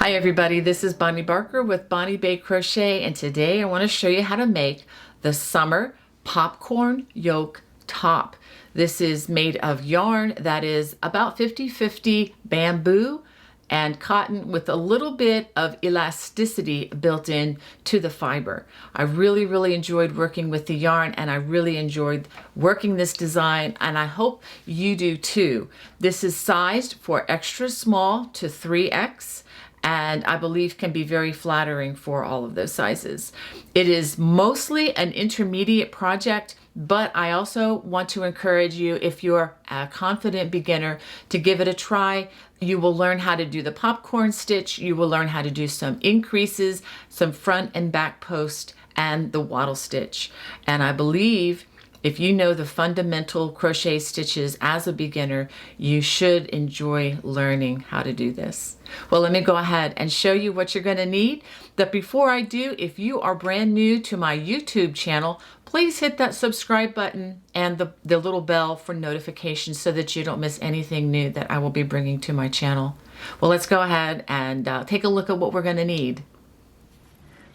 Hi everybody, this is Bonnie Barker with Bonnie Bay Crochet, and today I want to show you how to make the summer popcorn yoke top. This is made of yarn that is about 50-50 bamboo and cotton with a little bit of elasticity built in to the fiber. I really enjoyed working with the yarn, and I really enjoyed working this design, and I hope you do too. This is sized for extra small to 3X, and I believe can be very flattering for all of those sizes. It is mostly an intermediate project, but I also want to encourage you, if you're a confident beginner, to give it a try. You will learn how to do the popcorn stitch, you will learn how to do some increases, some front and back post, and the wattle stitch. And I believe if you know the fundamental crochet stitches as a beginner, you should enjoy learning how to do this. Well, let me go ahead and show you what you're going to need. But before I do, if you are brand new to my YouTube channel, please hit that subscribe button and the little bell for notifications so that you don't miss anything new that I will be bringing to my channel. Well, let's go ahead and take a look at what we're going to need.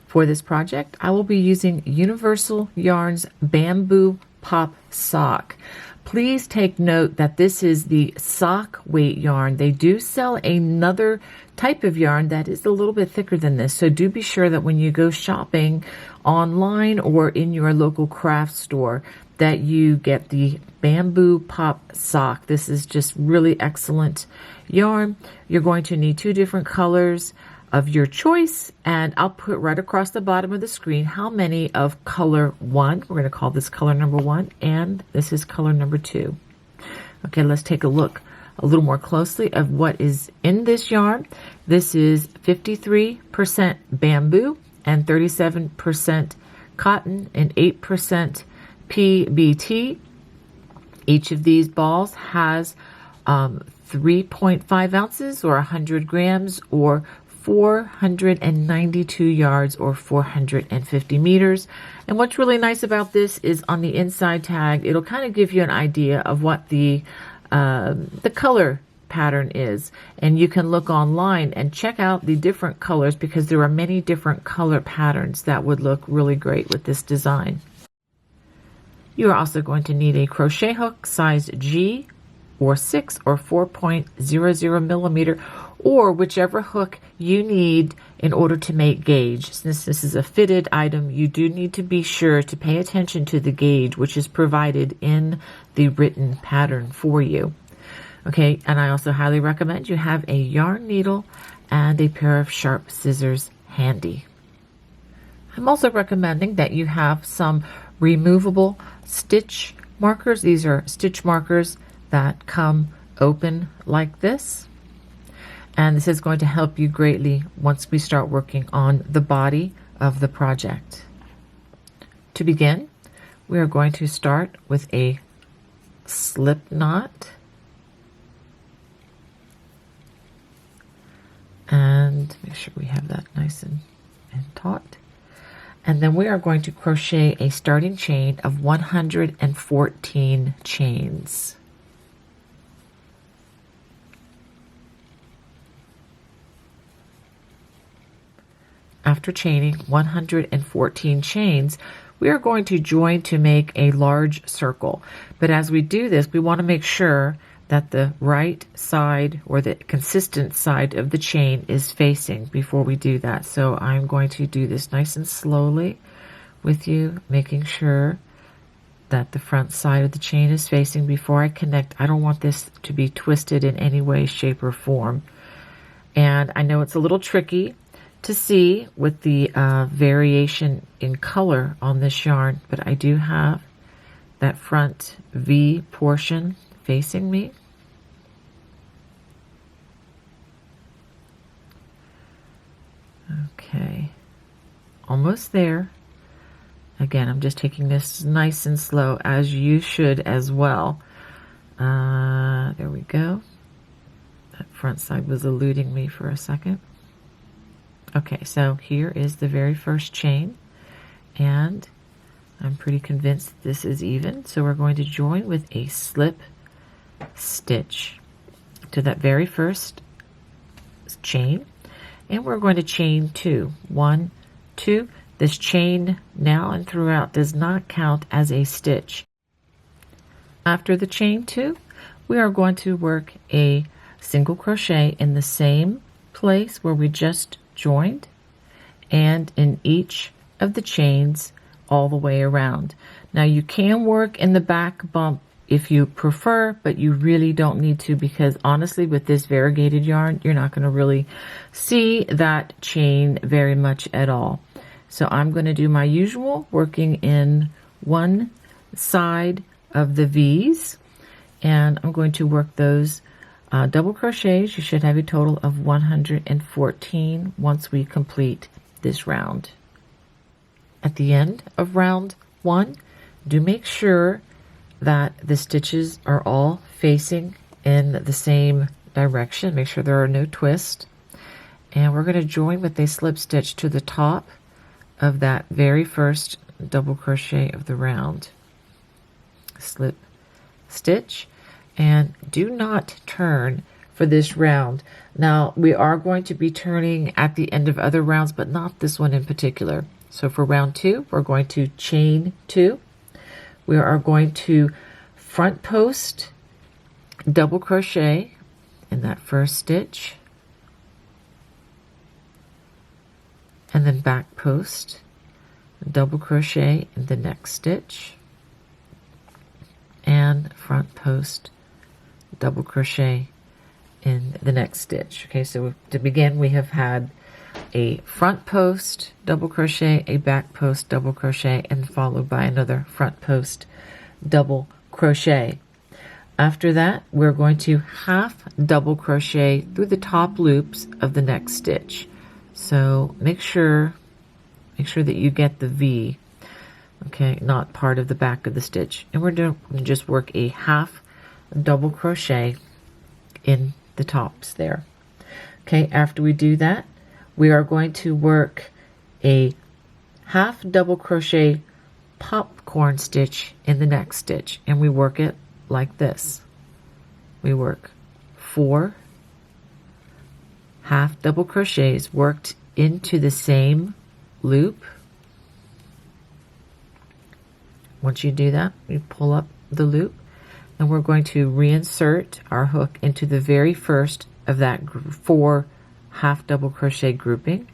For this project, I will be using Universal Yarns Bamboo Pop Sock. Please take note that this is the sock weight yarn. They do sell another type of yarn that is a little bit thicker than this, so do be sure that when you go shopping online or in your local craft store that you get the Bamboo Pop Sock. This is just really excellent yarn. You're going to need two different colors of your choice, and I'll put right across the bottom of the screen how many of color 1. We're going to call this color number 1, and this is color number 2. Okay, let's take a look a little more closely of what is in this yarn. This is 53% bamboo and 37% cotton and 8% PBT. Each of these balls has 3.5 ounces or 100 grams or 492 yards or 450 meters. And what's really nice about this is on the inside tag, it'll kind of give you an idea of what the color pattern is. And you can look online and check out the different colors because there are many different color patterns that would look really great with this design. You are also going to need a crochet hook size G or 6 or 4.00 millimeter, or whichever hook you need in order to make gauge. Since this is a fitted item, you do need to be sure to pay attention to the gauge, which is provided in the written pattern for you. Okay, and I also highly recommend you have a yarn needle and a pair of sharp scissors handy. I'm also recommending that you have some removable stitch markers. These are stitch markers that come open like this. And this is going to help you greatly once we start working on the body of the project. To begin, we are going to start with a slip knot. And make sure we have that nice and taut. And then we are going to crochet a starting chain of 114 chains. After chaining 114 chains, we are going to join to make a large circle. But as we do this, we want to make sure that the right side or the consistent side of the chain is facing before we do that. So I'm going to do this nice and slowly with you, making sure that the front side of the chain is facing before I connect. I don't want this to be twisted in any way, shape, or form. And I know it's a little tricky to see with the variation in color on this yarn, but I do have that front V portion facing me. Okay, almost there. Again, I'm just taking this nice and slow, as you should as well. There we go. That front side was eluding me for a second. Okay, so here is the very first chain, and I'm pretty convinced this is even. So we're going to join with a slip stitch to that very first chain, and we're going to chain 2. 1, 2. This chain now and throughout does not count as a stitch. After the chain 2, we are going to work a single crochet in the same place where we just joined and in each of the chains all the way around. Now you can work in the back bump if you prefer, but you really don't need to, because honestly with this variegated yarn you're not going to really see that chain very much at all. So I'm going to do my usual, working in one side of the V's, and I'm going to work those double crochets. You should have a total of 114 once we complete this round. At the end of round 1, do make sure that the stitches are all facing in the same direction. Make sure there are no twists. And we're going to join with a slip stitch to the top of that very first double crochet of the round. Slip stitch, and do not turn for this round. Now we are going to be turning at the end of other rounds, but not this one in particular. So for round 2, we're going to chain 2. We are going to front post double crochet in that first stitch, and then back post double crochet in the next stitch, and front post double crochet in the next stitch. Okay, so to begin we have had a front post double crochet, a back post double crochet, and followed by another front post double crochet. After that we're going to half double crochet through the top loops of the next stitch. So make sure that you get the V, okay, not part of the back of the stitch. And we're going to just work a half double crochet in the tops there. Okay, after we do that, we are going to work a half double crochet popcorn stitch in the next stitch, and we work it like this. We work 4 half double crochets worked into the same loop. Once you do that, we pull up the loop, and we're going to reinsert our hook into the very first of that 4 half double crochet grouping.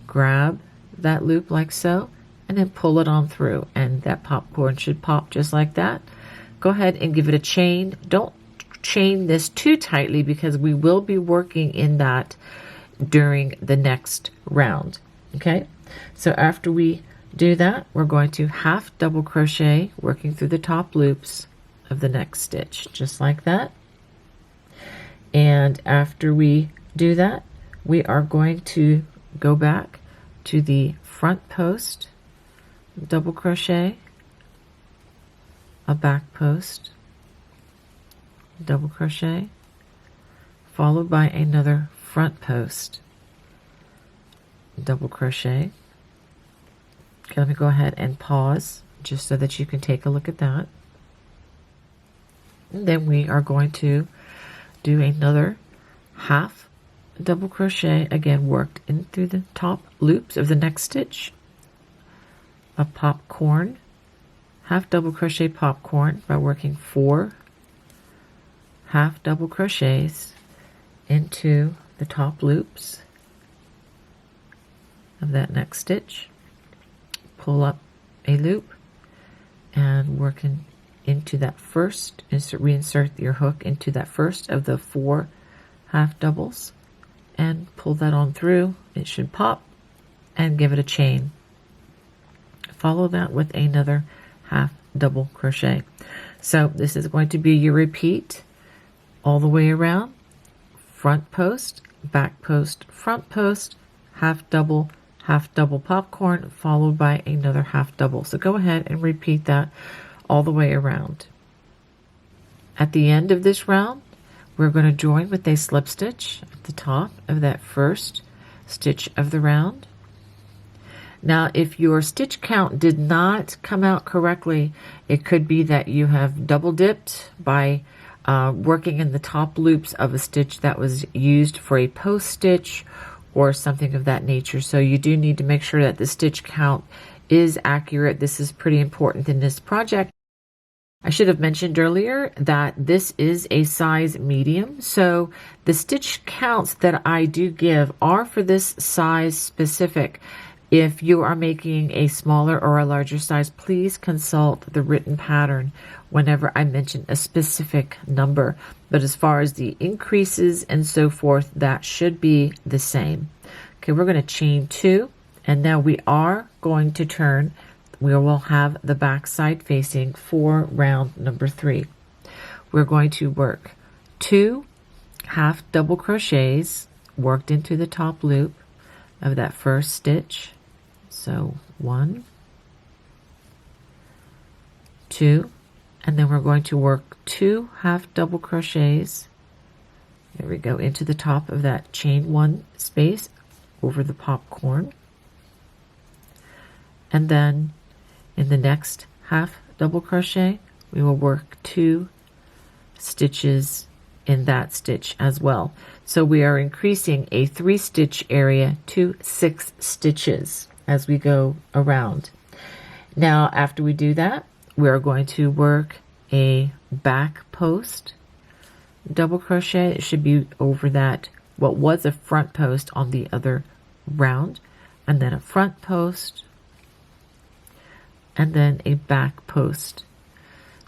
Grab that loop like so, and then pull it on through, and that popcorn should pop just like that. Go ahead and give it a chain. Don't chain this too tightly because we will be working in that during the next round. Okay, so after we do that, we're going to half double crochet working through the top loops of the next stitch, just like that. And after we do that, we are going to go back to the front post double crochet, a back post double crochet, followed by another front post double crochet. Okay, let me go ahead and pause just so that you can take a look at that. And then we are going to do another half double crochet, again worked in through the top loops of the next stitch, a popcorn, half double crochet popcorn by working 4 half double crochets into the top loops of that next stitch. Pull up a loop and working into that first, reinsert your hook into that first of the 4 half doubles and pull that on through. It should pop, and give it a chain. Follow that with another half double crochet. So this is going to be your repeat all the way around: front post, back post, front post, half double popcorn, followed by another half double. So go ahead and repeat that all the way around. At the end of this round, we're going to join with a slip stitch at the top of that first stitch of the round. Now, if your stitch count did not come out correctly, it could be that you have double dipped by working in the top loops of a stitch that was used for a post stitch, or something of that nature. So you do need to make sure that the stitch count is accurate. This is pretty important in this project. I should have mentioned earlier that this is a size medium, so the stitch counts that I do give are for this size specific. If you are making a smaller or a larger size, please consult the written pattern whenever I mention a specific number. But as far as the increases and so forth, that should be the same. Okay, we're going to chain 2, and now we are going to turn. We will have the back side facing for round number 3. We're going to work 2 half double crochets worked into the top loop of that first stitch. So 1, 2, and then we're going to work 2 half double crochets. There we go, into the top of that chain 1 space over the popcorn. And then in the next half double crochet, we will work 2 stitches in that stitch as well. So we are increasing a 3 stitch area to 6 stitches as we go around. Now, after we do that, we are going to work a back post double crochet. It should be over that, what was a front post on the other round, and then a front post, and then a back post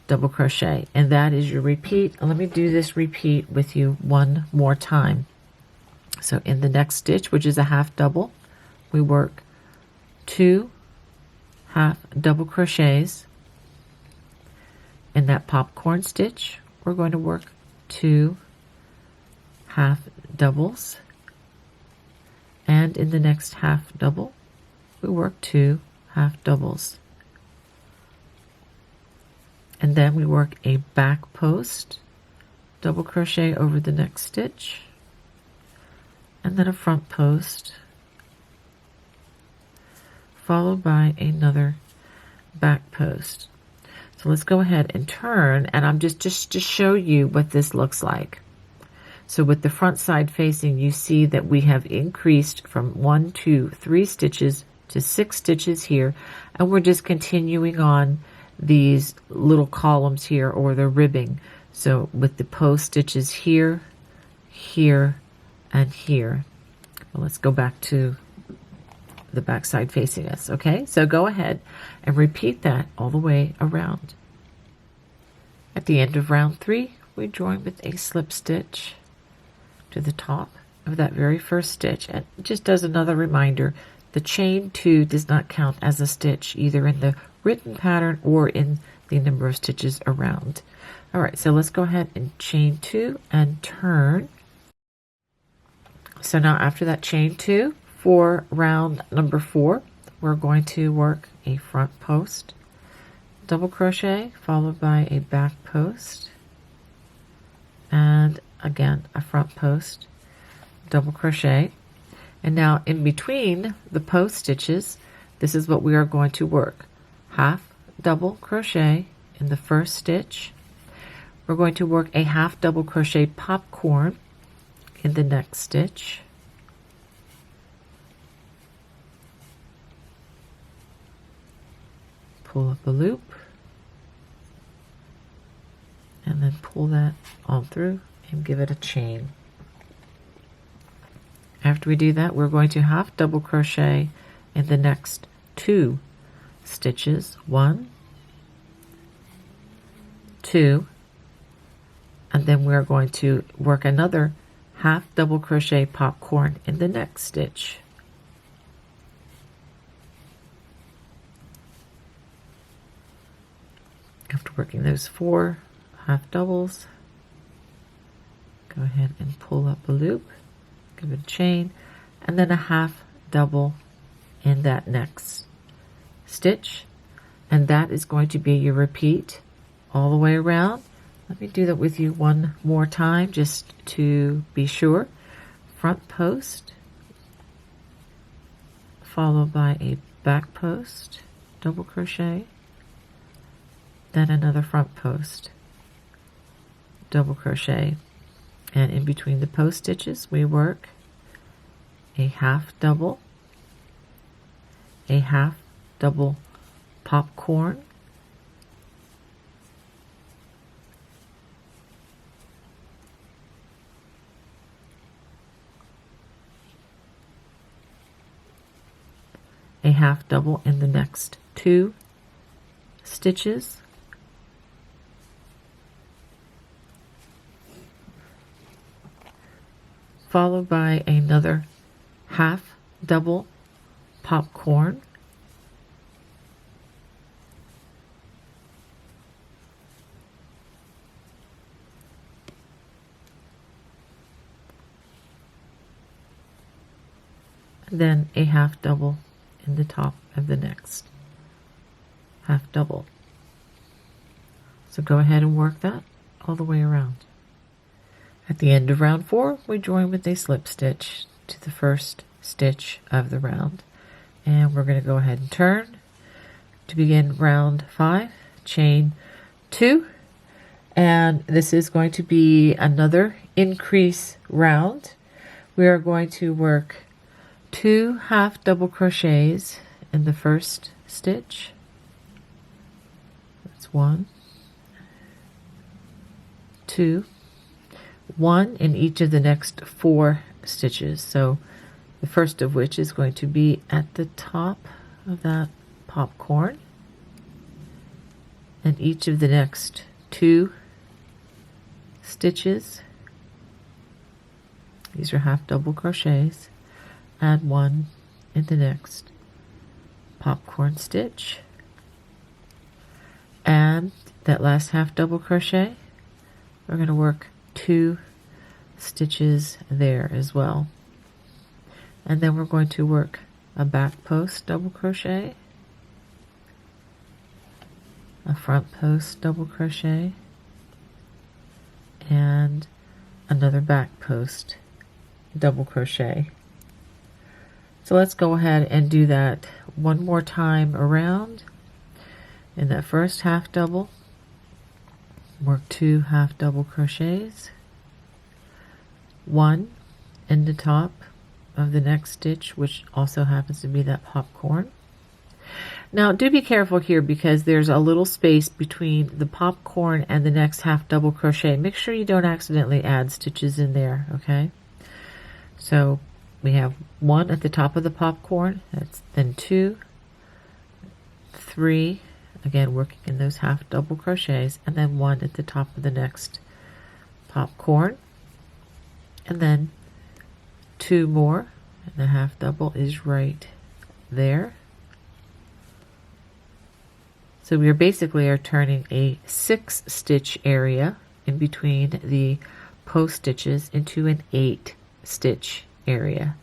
double crochet, and that is your repeat. Let me do this repeat with you one more time. So in the next stitch, which is a half double, we work 2 half double crochets. In that popcorn stitch, we're going to work 2 half doubles, and in the next half double, we work 2 half doubles. And then we work a back post double crochet over the next stitch, and then a front post, followed by another back post. So let's go ahead and turn, and I'm just to show you what this looks like. So with the front side facing, you see that we have increased from 1, 2, 3 stitches to 6 stitches here, and we're just continuing on these little columns here, or the ribbing. So with the post stitches here, here, and here. Well, let's go back to the back side facing us. Okay, so go ahead and repeat that all the way around. At the end of round 3, we join with a slip stitch to the top of that very first stitch, and just as another reminder, the chain 2 does not count as a stitch either in the written pattern or in the number of stitches around. All right, so let's go ahead and chain 2 and turn. So now after that chain 2, for round number 4, we're going to work a front post double crochet followed by a back post, and again a front post double crochet. And now in between the post stitches, this is what we are going to work: half double crochet in the first stitch. We're going to work a half double crochet popcorn in the next stitch. Pull up a loop, and then pull that all through and give it a chain. After we do that, we're going to half double crochet in the next 2 stitches, 1, 2, and then we're going to work another half double crochet popcorn in the next stitch. After working those 4 half doubles, go ahead and pull up a loop, give it a chain, and then a half double in that next stitch, and that is going to be your repeat all the way around. Let me do that with you one more time just to be sure. Front post followed by a back post double crochet, then another front post double crochet, and in between the post stitches we work a half double, a half double popcorn, a half double in the next 2 stitches, followed by another half double popcorn, then a half double in the top of the next half double. So go ahead and work that all the way around. At the end of round 4, we join with a slip stitch to the first stitch of the round. And we're going to go ahead and turn. To begin round 5, chain 2. And this is going to be another increase round. We are going to work 2 half double crochets in the first stitch. That's 1, 2, 1 in each of the next 4 stitches. So the first of which is going to be at the top of that popcorn, and each of the next 2 stitches, these are half double crochets, add 1 in the next popcorn stitch, and that last half double crochet, we're going to work 2 stitches there as well. And then we're going to work a back post double crochet, a front post double crochet, and another back post double crochet. So let's go ahead and do that one more time around. In that first half double, work 2 half double crochets, 1 in the top of the next stitch, which also happens to be that popcorn. Now do be careful here because there's a little space between the popcorn and the next half double crochet. Make sure you don't accidentally add stitches in there, okay? So we have 1 at the top of the popcorn, that's then 2, 3, again working in those half double crochets, and then 1 at the top of the next popcorn, and then 2 more, and the half double is right there. So we are basically turning a 6 stitch area in between the post stitches into an 8 stitch area.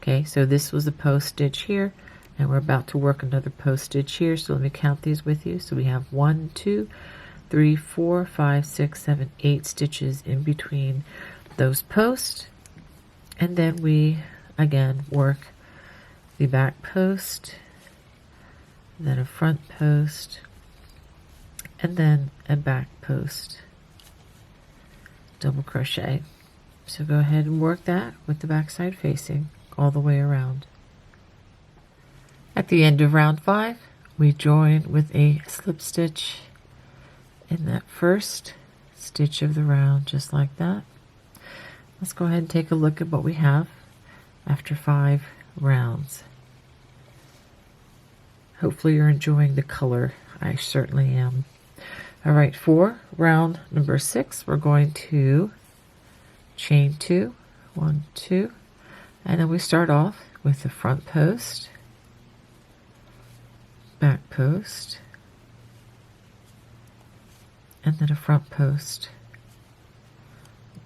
Okay, so this was a post stitch here, and we're about to work another post stitch here. So let me count these with you. So we have 1, 2, 3, 4, 5, 6, 7, 8 stitches in between those posts. And then we again work the back post, then a front post, and then a back post double crochet. So go ahead and work that with the back side facing all the way around. At the end of round 5, we join with a slip stitch in that first stitch of the round, just like that. Let's go ahead and take a look at what we have after 5 rounds. Hopefully you're enjoying the color. I certainly am. All right, for round number 6, we're going to chain 2, 1, 2, and then we start off with the front post, back post, and then a front post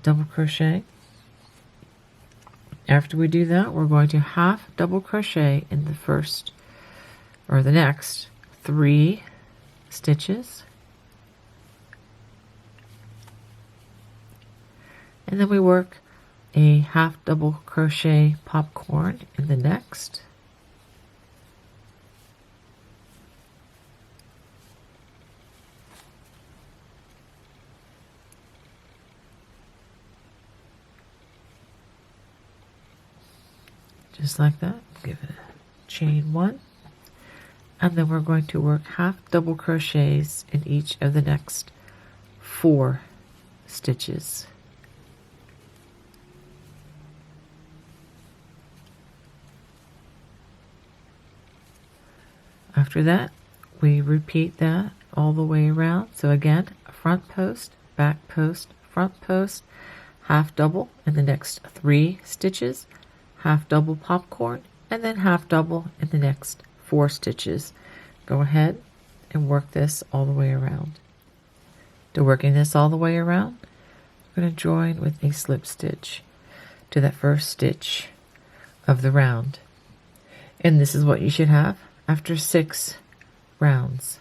double crochet. After we do that, we're going to half double crochet in the first or the next 3 stitches, and then we work a half double crochet popcorn in the next, just like that. Give it a chain 1, and then we're going to work half double crochets in each of the next 4 stitches. After that, we repeat that all the way around. So again, front post, back post, front post, half double in the next 3 stitches, half double popcorn, and then half double in the next 4 stitches. Go ahead and work this all the way around. To working this all the way around, we're going to join with a slip stitch to that first stitch of the round. And this is what you should have after 6 rounds.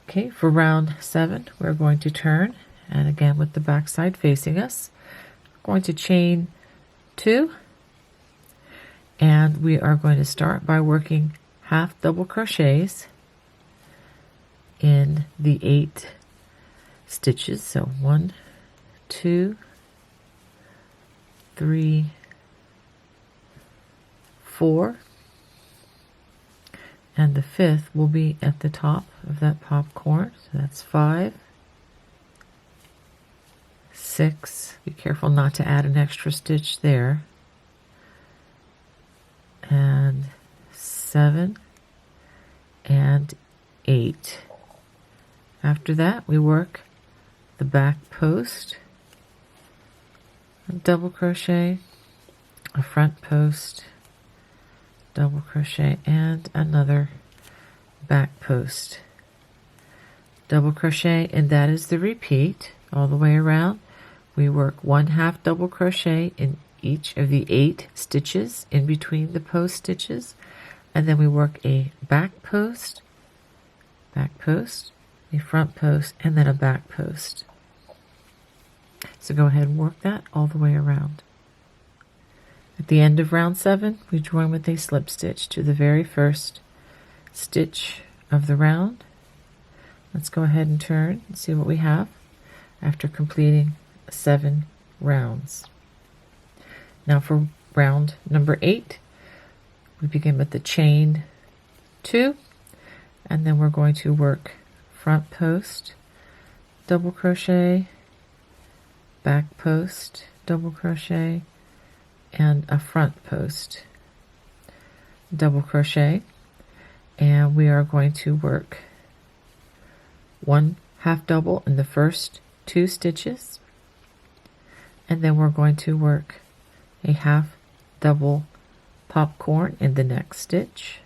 Okay, for round 7, we're going to turn, and again with the back side facing us, we're going to chain 2, and we are going to start by working half double crochets in the 8 stitches. So 1, 2, 3, 4, and the 5th will be at the top of that popcorn. So that's 5, 6. Be careful not to add an extra stitch there. And 7 and 8. After that, we work the back post, a double crochet, a front post, double crochet, and another back post, double crochet, and that is the repeat all the way around. We work 1 half double crochet in each of the 8 stitches in between the post stitches, and then we work a back post, a front post, and then a back post. So go ahead and work that all the way around. At the end of round 7, we join with a slip stitch to the very first stitch of the round. Let's go ahead and turn and see what we have after completing 7 rounds. Now for round number 8, we begin with the chain 2, and then we're going to work front post, double crochet, back post, double crochet, and a front post, double crochet, and we are going to work 1 half double in the first 2 stitches, and then we're going to work a half double popcorn in the next stitch,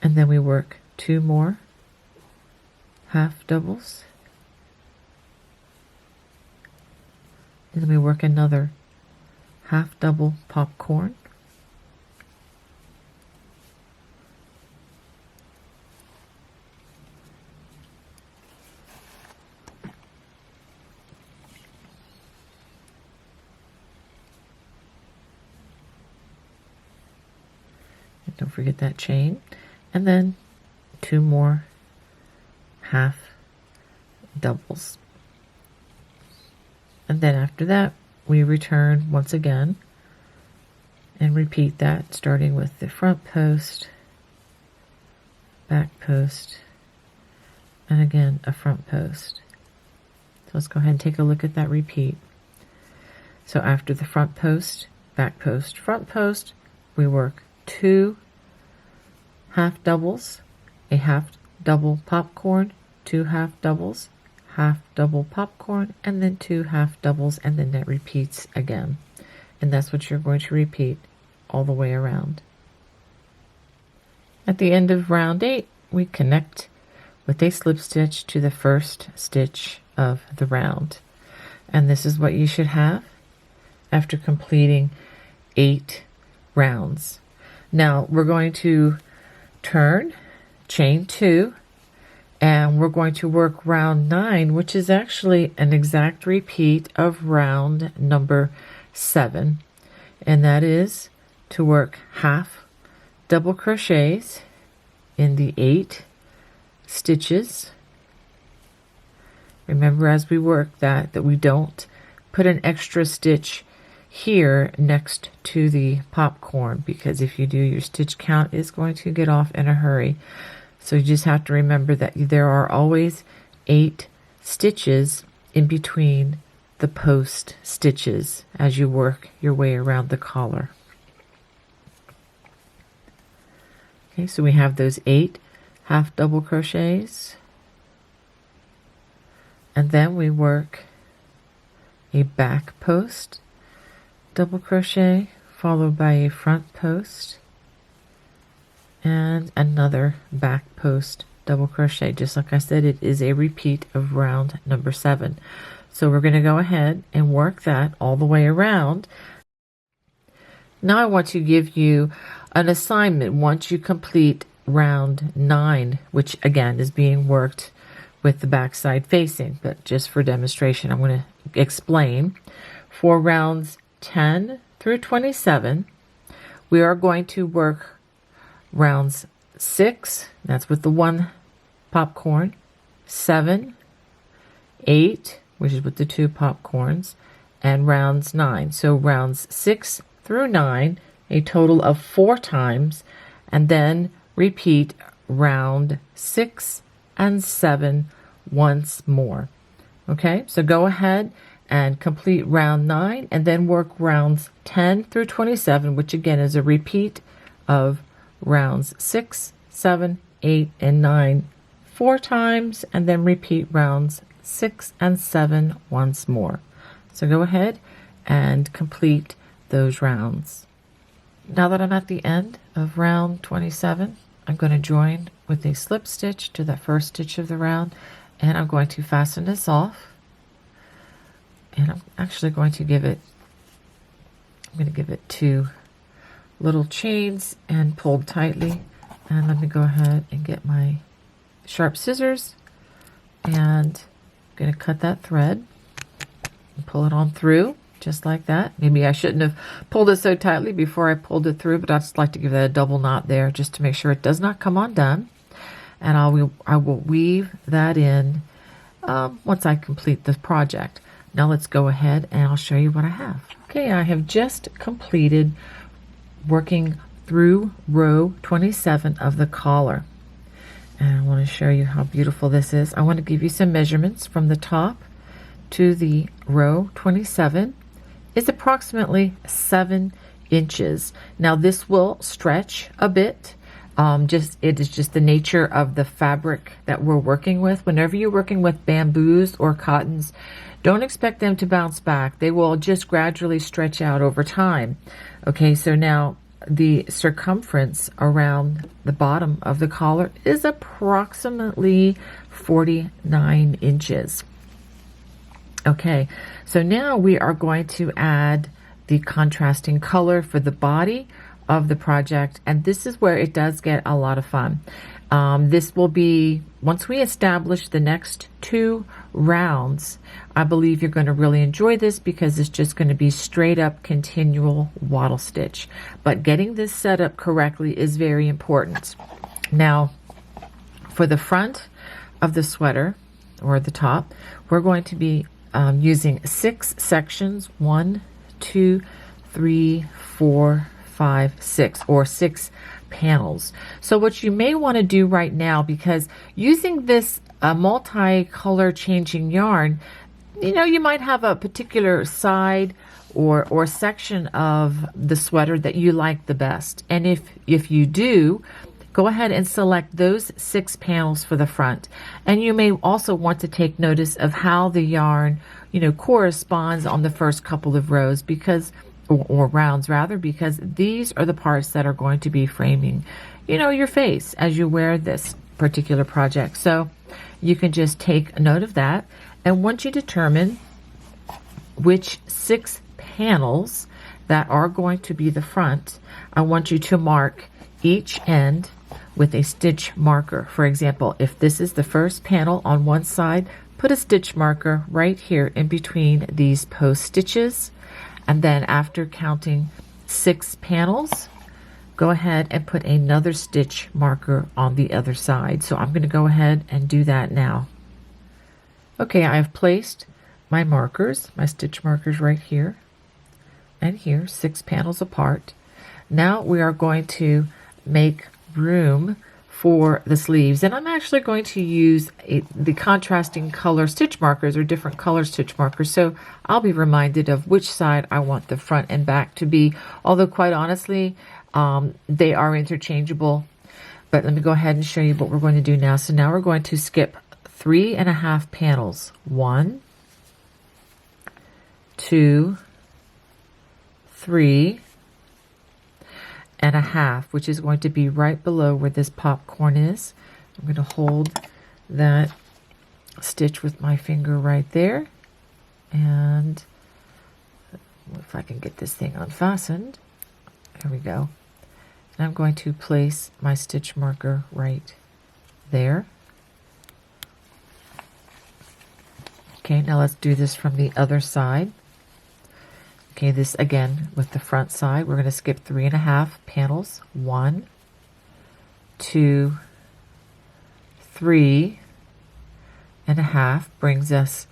and then we work 2 more half doubles, and then we work another half double popcorn, and don't forget that chain, and then 2 more half doubles. And then after that, we return once again and repeat that, starting with the front post, back post, and again a front post. So let's go ahead and take a look at that repeat. So after the front post, back post, front post, we work 2 half doubles, a half double popcorn, 2 half doubles, half double popcorn, and then 2 half doubles, and then that repeats again. And that's what you're going to repeat all the way around. At the end of round 8, we connect with a slip stitch to the first stitch of the round. And this is what you should have after completing 8 rounds. Now we're going to turn, chain 2, and we're going to work round 9, which is actually an exact repeat of round number 7, and that is to work half double crochets in the 8 stitches. Remember as we work that we don't put an extra stitch here next to the popcorn, because if you do, your stitch count is going to get off in a hurry. So you just have to remember that there are always 8 stitches in between the post stitches as you work your way around the collar. Okay, so we have those 8 half double crochets, and then we work a back post double crochet followed by a front post and another back post double crochet. Just like I said, it is a repeat of round number 7. So we're going to go ahead and work that all the way around. Now I want to give you an assignment once you complete round 9, which again is being worked with the back side facing, but just for demonstration I'm going to explain. For rounds 10 through 27, we are going to work rounds 6, that's with the 1 popcorn, 7, 8, which is with the 2 popcorns, and rounds 9. So rounds 6 through 9, a total of 4 times, and then repeat round 6 and 7 once more. Okay, so go ahead and complete round 9 and then work rounds 10 through 27, which again is a repeat of rounds 6, 7, 8, and 9 4 times, and then repeat rounds 6 and 7 once more. So go ahead and complete those rounds. Now that I'm at the end of round 27, I'm going to join with a slip stitch to the first stitch of the round, and I'm going to fasten this off, and I'm actually going to give it 2 little chains and pulled tightly. And let me go ahead and get my sharp scissors, and I'm going to cut that thread and pull it on through just like that. Maybe I shouldn't have pulled it so tightly before I pulled it through, but I just like to give that a double knot there just to make sure it does not come undone. And I will weave that in once I complete the project. Now let's go ahead and I'll show you what I have. Okay, I have just completed working through row 27 of the collar. And I want to show you how beautiful this is. I want to give you some measurements from the top to the row 27. It's approximately 7 inches. Now this will stretch a bit. It is just the nature of the fabric that we're working with. Whenever you're working with bamboos or cottons, don't expect them to bounce back. They will just gradually stretch out over time. Okay, so now the circumference around the bottom of the collar is approximately 49 inches. Okay, so now we are going to add the contrasting color for the body of the project, and this is where it does get a lot of fun. This will be, once we establish the next 2 rounds, I believe you're going to really enjoy this because it's just going to be straight up continual wattle stitch. But getting this set up correctly is very important. Now, for the front of the sweater, or the top, we're going to be using 6 sections, 1, 2, 3, 4, 5, 6, or 6 panels. So what you may want to do right now, because using this multi-color changing yarn, you might have a particular side or section of the sweater that you like the best. And if you do, go ahead and select those 6 panels for the front. And you may also want to take notice of how the yarn, corresponds on the first couple of rows, because or rounds rather, because these are the parts that are going to be framing, your face as you wear this particular project. So you can just take note of that. And once you determine which 6 panels that are going to be the front, I want you to mark each end with a stitch marker. For example, if this is the first panel on one side, put a stitch marker right here in between these post stitches. And then after counting 6 panels, go ahead and put another stitch marker on the other side. So I'm going to go ahead and do that now. Okay, I have placed my markers, my stitch markers right here and here, 6 panels apart. Now we are going to make room for the sleeves, and I'm actually going to use the contrasting color stitch markers, or different color stitch markers, so I'll be reminded of which side I want the front and back to be, although quite honestly they are interchangeable. But let me go ahead and show you what we're going to do now. So now we're going to skip 3.5 panels. 1, 2, 3 and a half, which is going to be right below where this popcorn is. I'm going to hold that stitch with my finger right there, and if I can get this thing unfastened, there we go. And I'm going to place my stitch marker right there. Okay, now let's do this from the other side. Okay, this again with the front side, we're going to skip 3.5 panels. 1, 2, 3.5 brings us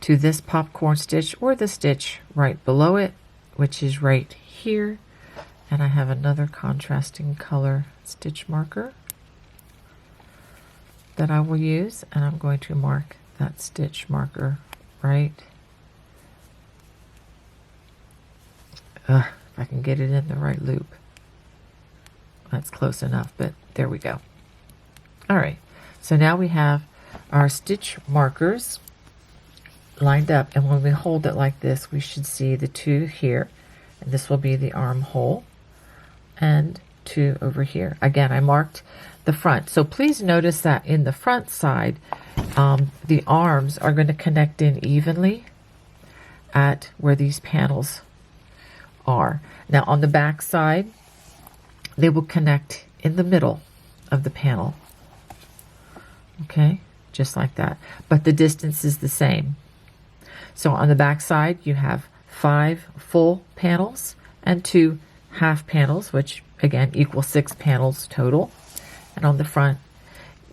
to this popcorn stitch, or the stitch right below it, which is right here. And I have another contrasting color stitch marker that I will use, and I'm going to mark that stitch marker right. If I can get it in the right loop. That's close enough, but there we go. All right, so now we have our stitch markers lined up, and when we hold it like this, we should see the 2 here, and this will be the armhole, and 2 over here. Again, I marked the front, so please notice that in the front side, the arms are going to connect in evenly at where these panels are. Now on the back side, they will connect in the middle of the panel. Okay, just like that. But the distance is the same. So on the back side, you have 5 full panels and 2 half panels, which again equals 6 panels total. And on the front,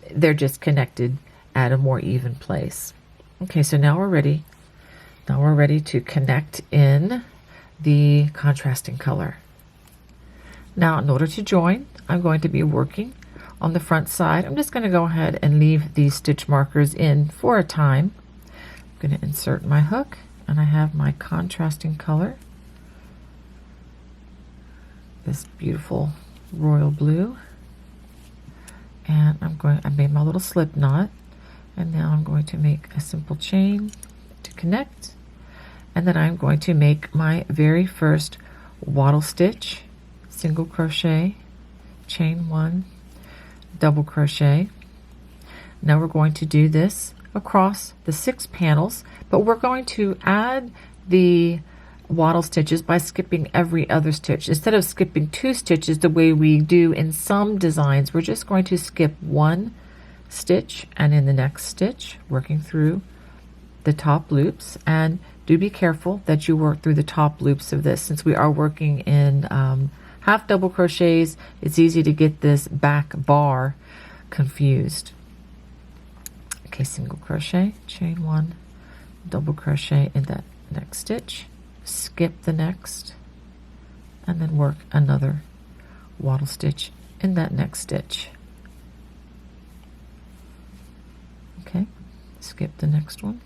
they're just connected at a more even place. Okay, so now we're ready. Now we're ready to connect in the contrasting color. Now in order to join, I'm going to be working on the front side. I'm just going to go ahead and leave these stitch markers in for a time. I'm going to insert my hook, and I have my contrasting color, this beautiful royal blue, and I made my little slip knot, and now I'm going to make a simple chain to connect. And then I'm going to make my very first waddle stitch, single crochet, chain 1, double crochet. Now we're going to do this across the 6 panels, but we're going to add the waddle stitches by skipping every other stitch. Instead of skipping 2 stitches the way we do in some designs, we're just going to skip 1 stitch, and in the next stitch, working through the top loops. And do be careful that you work through the top loops of this, since we are working in half double crochets. It's easy to get this back bar confused. Okay, single crochet, chain 1, double crochet in that next stitch, skip the next, and then work another waddle stitch in that next stitch. Okay, skip the next one.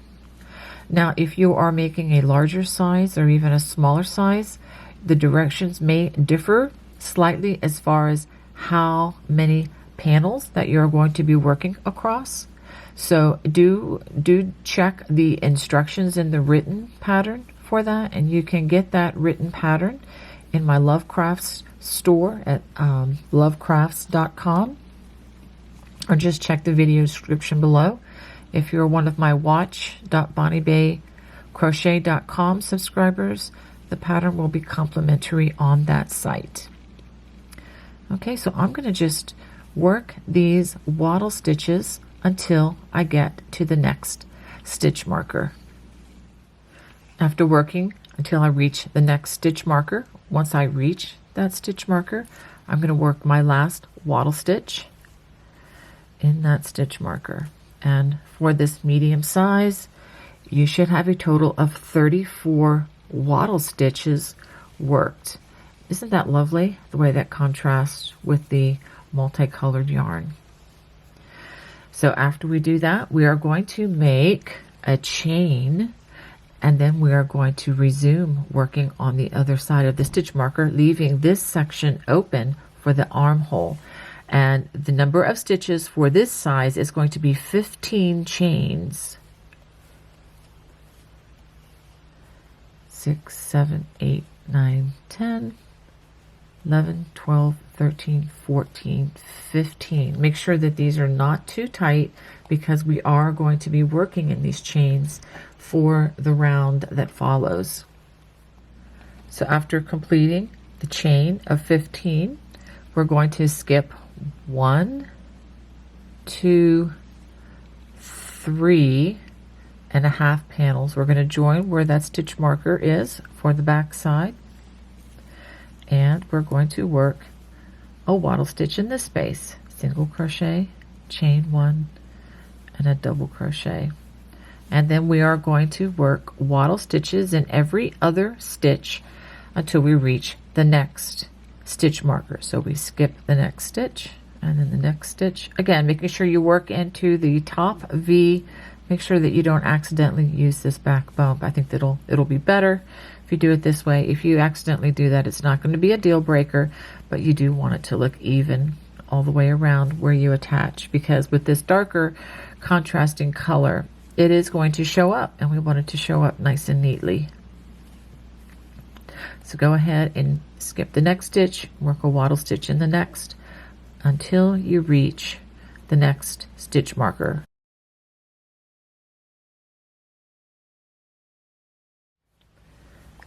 Now, if you are making a larger size or even a smaller size, the directions may differ slightly as far as how many panels that you're going to be working across. So do check the instructions in the written pattern for that, and you can get that written pattern in my Lovecrafts store at lovecrafts.com, or just check the video description below. If you're one of my watch.bonniebaycrochet.com subscribers, the pattern will be complimentary on that site. Okay, so I'm going to just work these waddle stitches until I get to the next stitch marker. After working until I reach the next stitch marker, once I reach that stitch marker, I'm going to work my last wattle stitch in that stitch marker. And for this medium size, you should have a total of 34 wattle stitches worked. Isn't that lovely, the way that contrasts with the multicolored yarn? So after we do that, we are going to make a chain, and then we are going to resume working on the other side of the stitch marker, leaving this section open for the armhole. And the number of stitches for this size is going to be 15 chains. 6, 7, 8, 9, 10, 11, 12, 13, 14, 15. Make sure that these are not too tight because we are going to be working in these chains for the round that follows. So after completing the chain of 15, we're going to skip 1, 2, 3 and a half panels. We're going to join where that stitch marker is for the back side, and we're going to work a wattle stitch in this space. Single crochet, chain 1 and a double crochet, and then we are going to work wattle stitches in every other stitch until we reach the next stitch marker. So we skip the next stitch and then the next stitch, again making sure you work into the top V. Make sure that you don't accidentally use this back bump. I think that'll it'll be better if you do it this way. If you accidentally do that, it's not going to be a deal breaker, but you do want it to look even all the way around where you attach, because with this darker contrasting color, it is going to show up, and we want it to show up nice and neatly. So go ahead and skip the next stitch, work a wattle stitch in the next until you reach the next stitch marker.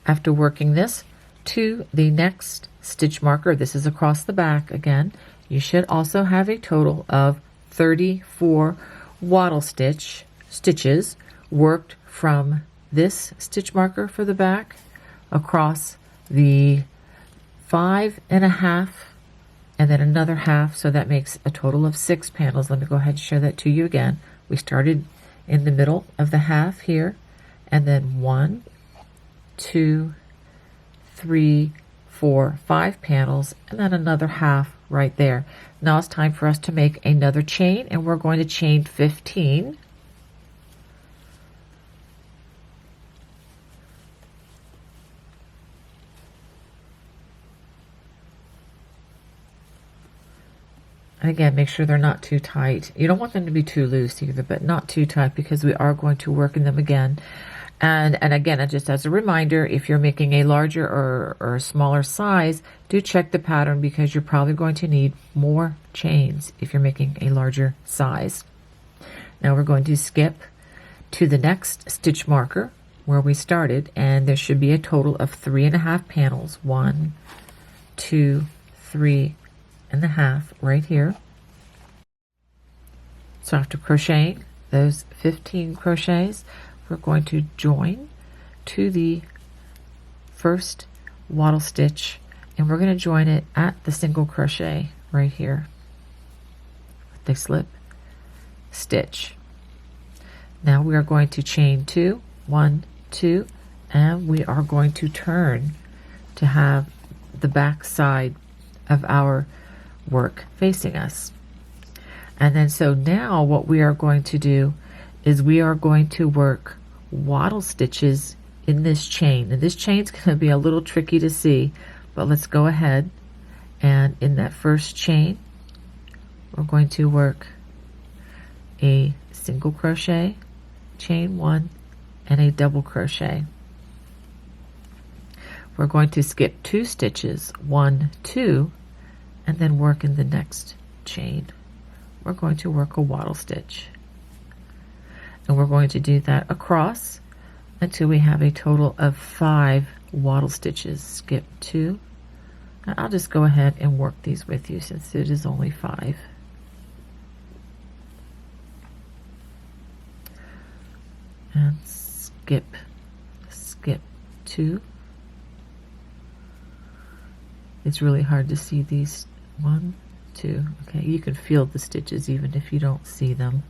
After working this to the next stitch marker, this is across the back again, you should also have a total of 34 wattle stitches worked from this stitch marker for the back across the 5.5 and then another half, so that makes a total of 6 panels. Let me go ahead and show that to you again. We started in the middle of the half here, and then 1, 2, 3, 4, 5 panels, and then another half right there. Now it's time for us to make another chain, and we're going to chain 15. And again, make sure they're not too tight. You don't want them to be too loose either, but not too tight, because we are going to work in them again. And again, just as a reminder, if you're making a larger or a smaller size, do check the pattern, because you're probably going to need more chains if you're making a larger size. Now we're going to skip to the next stitch marker where we started, and there should be a total of 3.5 panels. 1, 2, 3.5 right here. So after crocheting those 15 crochets, we're going to join to the first wattle stitch, and we're going to join it at the single crochet right here with the slip stitch. Now we are going to chain 2, 1, 2, and we are going to turn to have the back side of our work facing us. And then so now what we are going to do is we are going to work wattle stitches in this chain. And this chain's going to be a little tricky to see, but let's go ahead, and in that first chain we're going to work a single crochet, chain 1, and a double crochet. We're going to skip 2 stitches, 1, 2, and then work in the next chain. We're going to work a wattle stitch, and we're going to do that across until we have a total of 5 wattle stitches. Skip 2. And I'll just go ahead and work these with you since it is only 5. And skip 2. It's really hard to see these. 1, 2. Okay, you can feel the stitches even if you don't see them.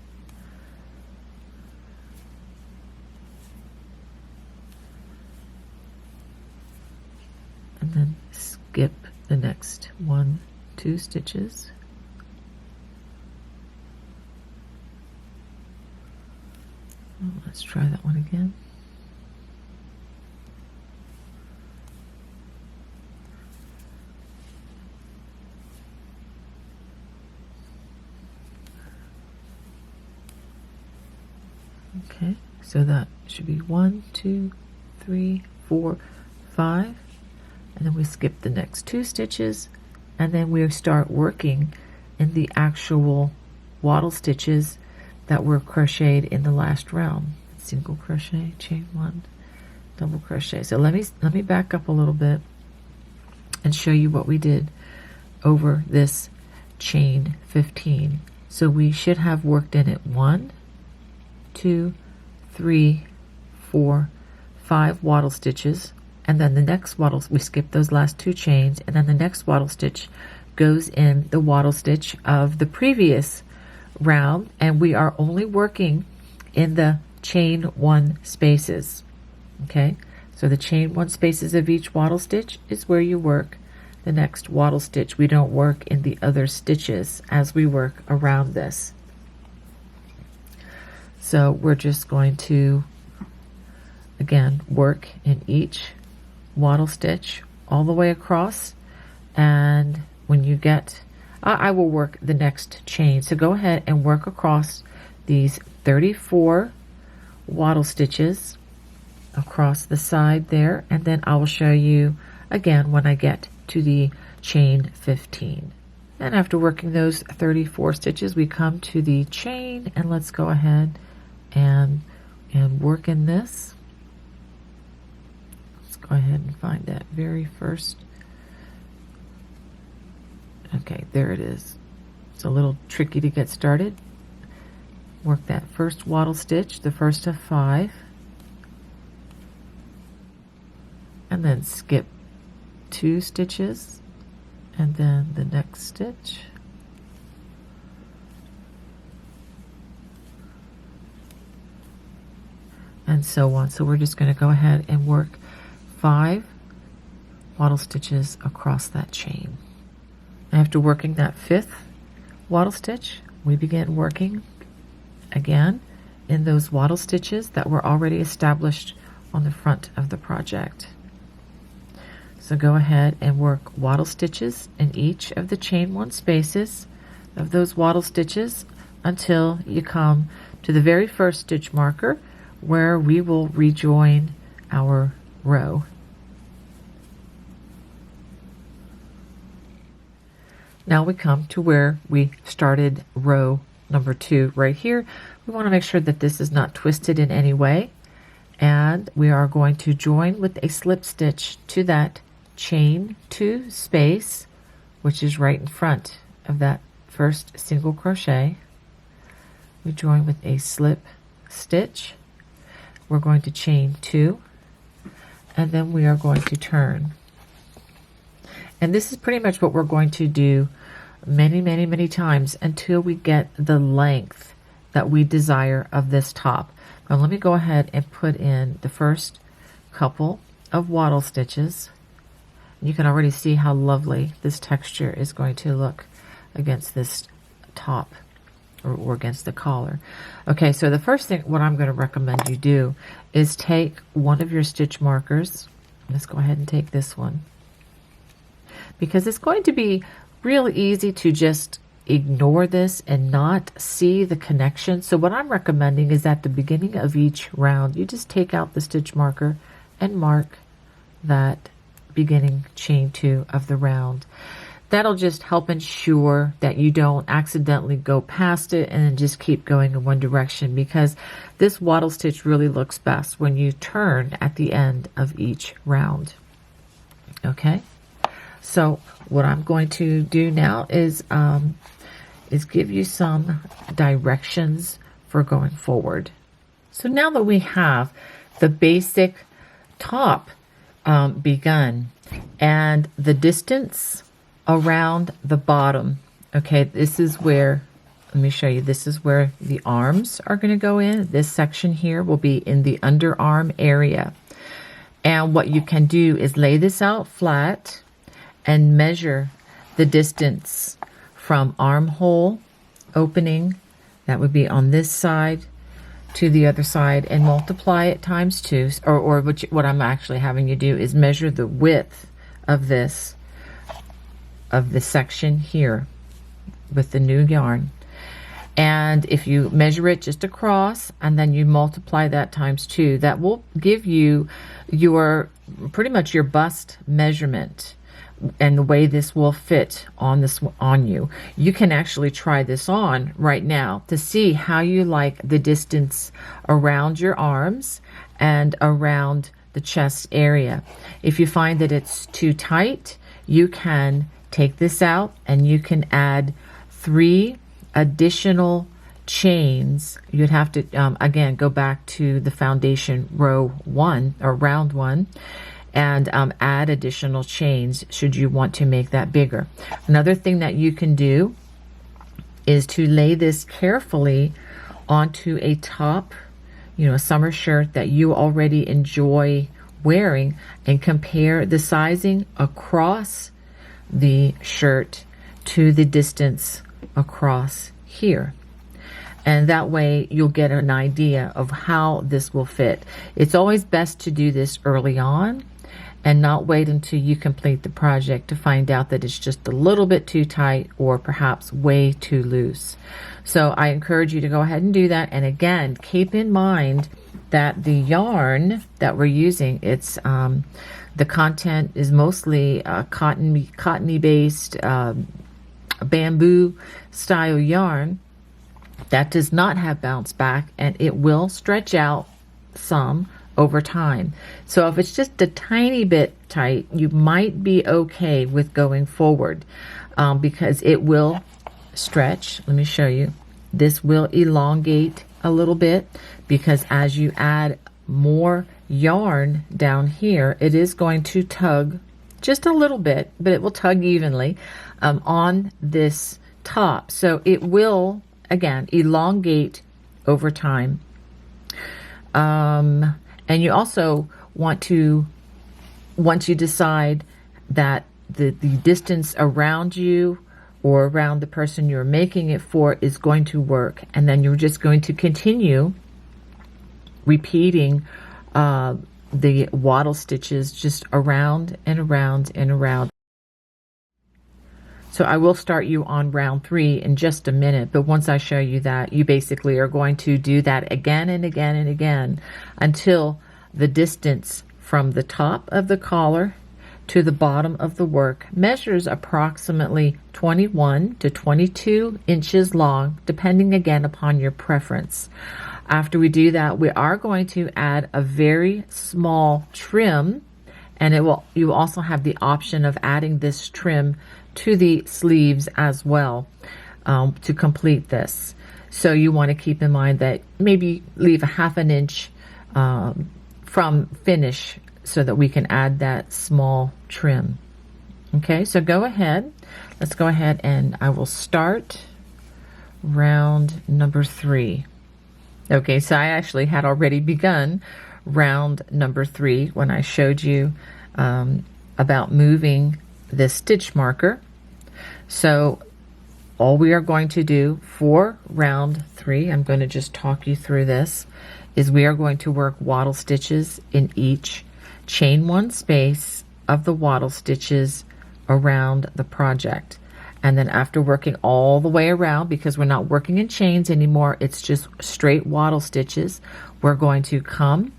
And then skip the next 1, 2 stitches. Let's try that one again. Okay, so that should be 1, 2, 3, 4, 5, and then we skip the next 2 stitches, and then we start working in the actual wattle stitches that were crocheted in the last round. Single crochet, chain 1, double crochet. So let me back up a little bit and show you what we did over this chain 15. So we should have worked in it 1, 2, 3, 4, 5 wattle stitches, and then the next wattle, we skip those last 2 chains, and then the next wattle stitch goes in the wattle stitch of the previous round, and we are only working in the chain 1 spaces. Okay, so the chain 1 spaces of each wattle stitch is where you work the next wattle stitch. We don't work in the other stitches as we work around this. So we're just going to again work in each wattle stitch all the way across, and when you get I will work the next chain. So go ahead and work across these 34 wattle stitches across the side there, and then I will show you again when I get to the chain 15. And after working those 34 stitches, we come to the chain, and let's go ahead and work in this. Let's go ahead and find that very first. Okay, there it is. It's a little tricky to get started. Work that first wattle stitch, the first of 5, and then skip 2 stitches, and then the next stitch, and so on. So we're just going to go ahead and work 5 wattle stitches across that chain. After working that 5th wattle stitch, we begin working again in those wattle stitches that were already established on the front of the project. So go ahead and work wattle stitches in each of the chain 1 spaces of those wattle stitches until you come to the very first stitch marker where we will rejoin our row. Now we come to where we started row number 2 right here. We want to make sure that this is not twisted in any way, and we are going to join with a slip stitch to that chain 2 space, which is right in front of that first single crochet. We join with a slip stitch. We're going to chain 2, and then we are going to turn. And this is pretty much what we're going to do many times until we get the length that we desire of this top. Now let me go ahead and put in the first couple of wattle stitches. You can already see how lovely this texture is going to look against this top or against the collar. Okay, so the first thing what I'm going to recommend you do is take one of your stitch markers. Let's go ahead and take this one, because it's going to be real easy to just ignore this and not see the connection. So what I'm recommending is at the beginning of each round, you just take out the stitch marker and mark that beginning chain 2 of the round. That'll just help ensure that you don't accidentally go past it and then just keep going in one direction, because this wattle stitch really looks best when you turn at the end of each round. Okay, so what I'm going to do now is give you some directions for going forward. So now that we have the basic top begun. And the distance around the bottom, okay, this is where, let me show you, this is where the arms are going to go in. This section here will be in the underarm area. And what you can do is lay this out flat and measure the distance from armhole opening, that would be on this side, to the other side, and multiply it times 2, or what I'm actually having you do is measure the width of this section here with the new yarn. And if you measure it just across and then you multiply that times 2, that will give you your pretty much your bust measurement and the way this will fit on you. You can actually try this on right now to see how you like the distance around your arms and around the chest area. If you find that it's too tight, you can take this out and you can add 3 additional chains. You'd have to again go back to the foundation row 1 or round 1 and add additional chains should you want to make that bigger. Another thing that you can do is to lay this carefully onto a top, a summer shirt that you already enjoy wearing, and compare the sizing across the shirt to the distance across here. And that way you'll get an idea of how this will fit. It's always best to do this early on and not wait until you complete the project to find out that it's just a little bit too tight or perhaps way too loose. So I encourage you to go ahead and do that. And again, keep in mind that the yarn that we're using, it's the content is mostly cottony based bamboo style yarn that does not have bounce back, and it will stretch out some over time. So if it's just a tiny bit tight, you might be okay with going forward because it will stretch. Let me show you. This will elongate a little bit because as you add more yarn down here, it is going to tug just a little bit, but it will tug evenly on this top. So it will, again, elongate over time. And you also want to, once you decide that the distance around you or around the person you're making it for is going to work, and then you're just going to continue repeating the wattle stitches just around and around and around. So I will start you on round 3 in just a minute, but once I show you that, you basically are going to do that again and again and again until the distance from the top of the collar to the bottom of the work measures approximately 21 to 22 inches long, depending again upon your preference. After we do that, we are going to add a very small trim, and you will also have the option of adding this trim to the sleeves as well to complete this. So you want to keep in mind that maybe leave a ½ inch from finish so that we can add that small trim. Okay, so go ahead. Let's go ahead and I will start round number 3. Okay, so I actually had already begun round number 3 when I showed you about moving the stitch marker. So all we are going to do for round 3, I'm going to just talk you through this, is we are going to work wattle stitches in each chain 1 space of the wattle stitches around the project. And then after working all the way around, because we're not working in chains anymore, it's just straight wattle stitches, we're going to come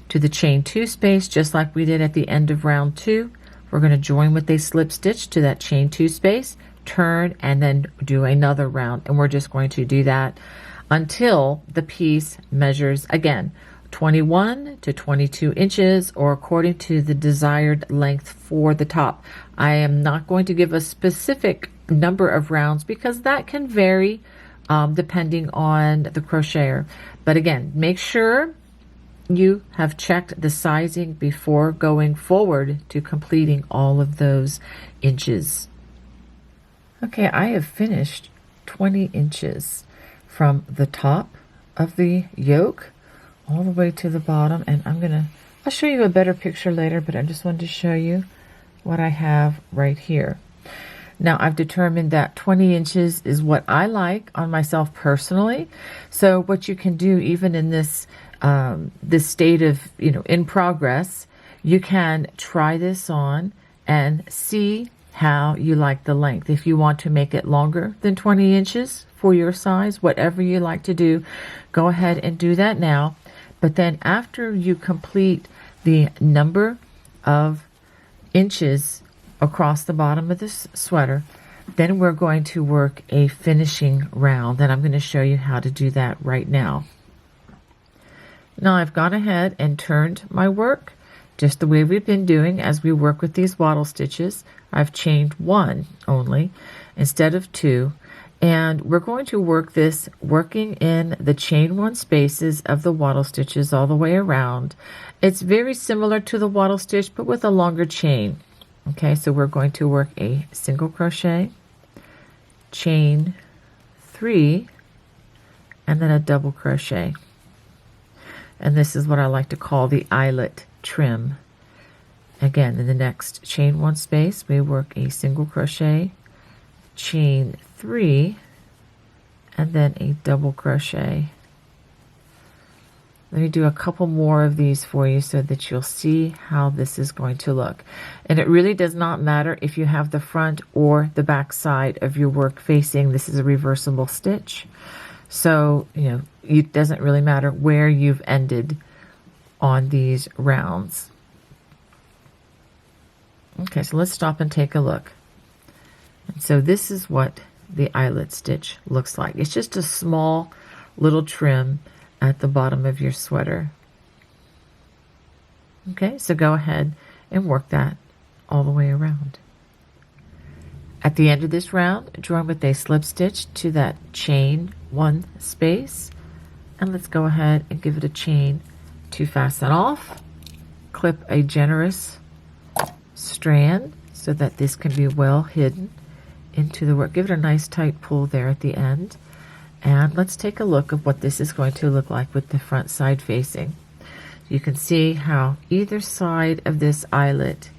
to the chain 2 space just like we did at the end of round 2. We're going to join with a slip stitch to that chain 2 space, turn, and then do another round. And we're just going to do that until the piece measures, again, 21 to 22 inches or according to the desired length for the top. I am not going to give a specific number of rounds because that can vary depending on the crocheter. But again, make sure you have checked the sizing before going forward to completing all of those inches. Okay, I have finished 20 inches from the top of the yoke all the way to the bottom, and I'll show you a better picture later, but I just wanted to show you what I have right here. Now I've determined that 20 inches is what I like on myself personally. So what you can do, even in this this state of, in progress, you can try this on and see how you like the length. If you want to make it longer than 20 inches for your size, whatever you like to do, go ahead and do that now. But then after you complete the number of inches across the bottom of this sweater, then we're going to work a finishing round, and I'm going to show you how to do that right now. Now I've gone ahead and turned my work just the way we've been doing as we work with these wattle stitches. I've chained one only instead of two, and we're going to work this working in the chain one spaces of the wattle stitches all the way around. It's very similar to the wattle stitch but with a longer chain. Okay, so we're going to work a single crochet, chain 3, and then a double crochet. And this is what I like to call the eyelet trim. Again, in the next chain one space, we work a single crochet, chain 3, and then a double crochet. Let me do a couple more of these for you so that you'll see how this is going to look. And it really does not matter if you have the front or the back side of your work facing. This is a reversible stitch. So, it doesn't really matter where you've ended on these rounds. Okay, so let's stop and take a look. And so this is what the eyelet stitch looks like. It's just a small little trim at the bottom of your sweater. Okay, so go ahead and work that all the way around. At the end of this round, join with a slip stitch to that chain one space, and let's go ahead and give it a chain to fasten off. Clip a generous strand so that this can be well hidden into the work. Give it a nice tight pull there at the end. And let's take a look at what this is going to look like with the front side facing. You can see how either side of this eyelet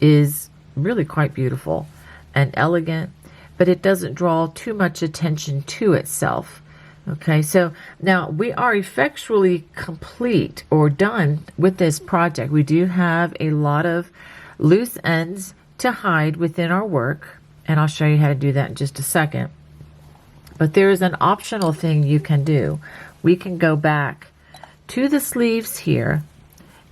is really quite beautiful and elegant, but it doesn't draw too much attention to itself. Okay, so now we are effectually complete or done with this project. We do have a lot of loose ends to hide within our work, and I'll show you how to do that in just a second. But there is an optional thing you can do. We can go back to the sleeves here,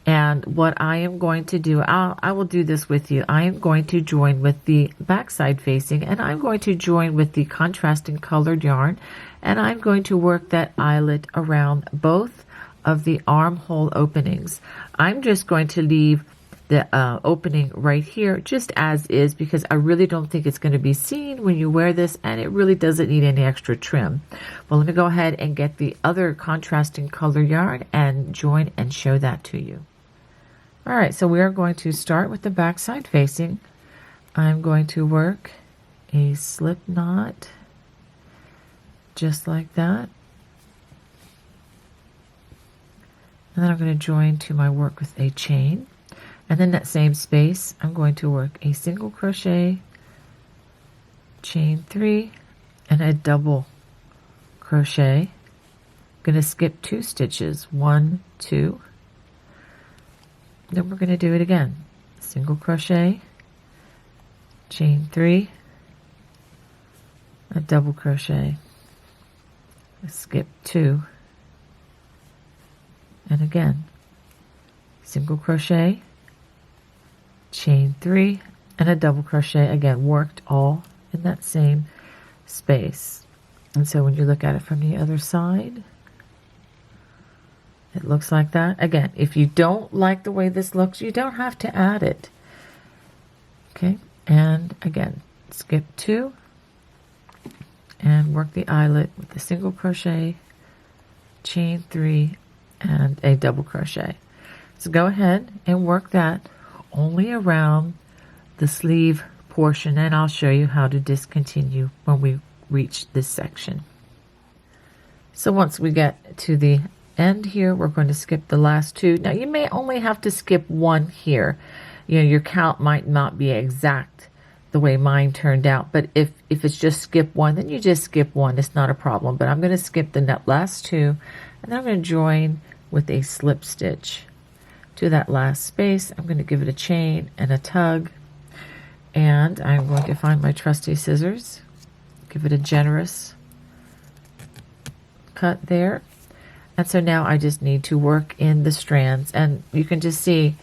and what I am going to do, I will do this with you. I am going to join with the backside facing, and I'm going to join with the contrasting colored yarn, and I'm going to work that eyelet around both of the armhole openings. I'm just going to leave the opening right here just as is, because I really don't think it's going to be seen when you wear this, and it really doesn't need any extra trim. Well, let me go ahead and get the other contrasting color yarn and join and show that to you. All right, so we are going to start with the back side facing. I'm going to work a slip knot just like that, and then I'm going to join to my work with a chain. And then that same space, I'm going to work a single crochet, chain 3, and a double crochet. I'm going to skip 2 stitches, 1, 2. Then we're going to do it again. Single crochet, chain 3, a double crochet, skip 2, and again, single crochet, chain 3, and a double crochet. Again, worked all in that same space. And so when you look at it from the other side, it looks like that. Again, if you don't like the way this looks, you don't have to add it. Okay, and again, skip 2 and work the eyelet with the single crochet, chain 3, and a double crochet. So go ahead and work that only around the sleeve portion, and I'll show you how to discontinue when we reach this section. So once we get to the end here, we're going to skip the last two. Now you may only have to skip one here. You know, your count might not be exact the way mine turned out, but if it's just skip one, then you just skip one. It's not a problem. But I'm going to skip the last two, and then I'm going to join with a slip stitch to that last space. I'm going to give it a chain and a tug, and I'm going to find my trusty scissors, give it a generous cut there. And so now I just need to work in the strands, and you can just see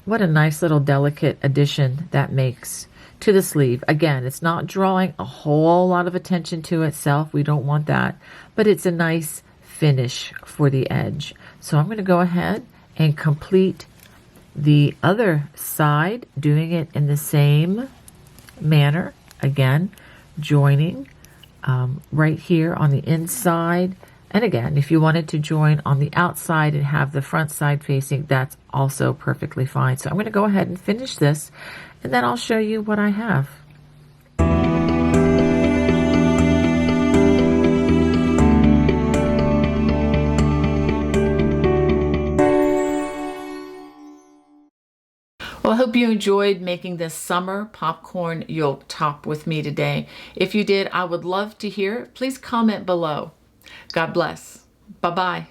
what a nice little delicate addition that makes to the sleeve. Again, it's not drawing a whole lot of attention to itself. We don't want that, but it's a nice finish for the edge. So I'm going to go ahead and complete the other side, doing it in the same manner. Again, joining right here on the inside. And again, if you wanted to join on the outside and have the front side facing, that's also perfectly fine. So I'm going to go ahead and finish this, and then I'll show you what I have. Well, I hope you enjoyed making this summer popcorn yoke top with me today. If you did, I would love to hear it. Please comment below. God bless. Bye-bye.